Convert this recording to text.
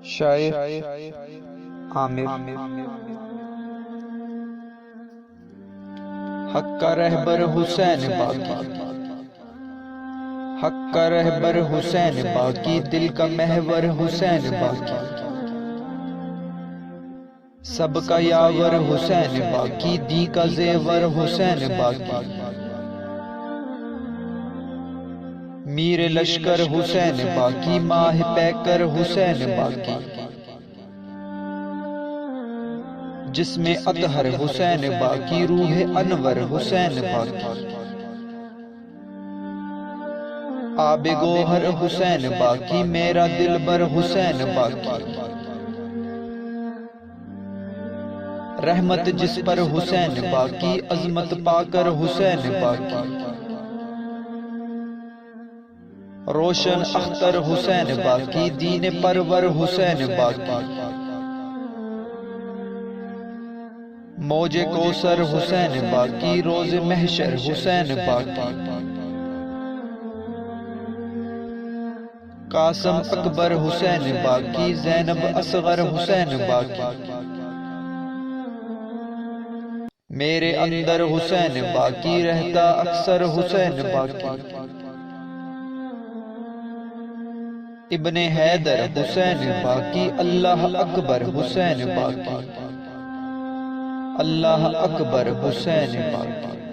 شاعر عامر۔ حق کا رہبر حسین باقی، حق کا رہبر حسین باقی، دل کا محور حسین باقی، سب کا یاور حسین باقی، دی کا زیور حسین باقی، میر لشکر حسین باقی، ماہ پیکر حسین باقی، جسم اطہر حسین باقی، روح انور حسین باقی، آب گوہر حسین باقی، میرا دلبر حسین باقی، رحمت جس پر حسین باقی، عظمت پا کر حسین باقی، روشن اختر حسین باقی، دین پرور حسین باقی، موج کوثر حسین باقی، روز محشر حسین باقی، قاسم اکبر حسین باقی، زینب اصغر حسین باقی، میرے اندر حسین باقی، رہتا اکثر حسین باقی، ابن حیدر حسین باقی، اللہ اکبر حسین باقی، اللہ اکبر حسین باقی۔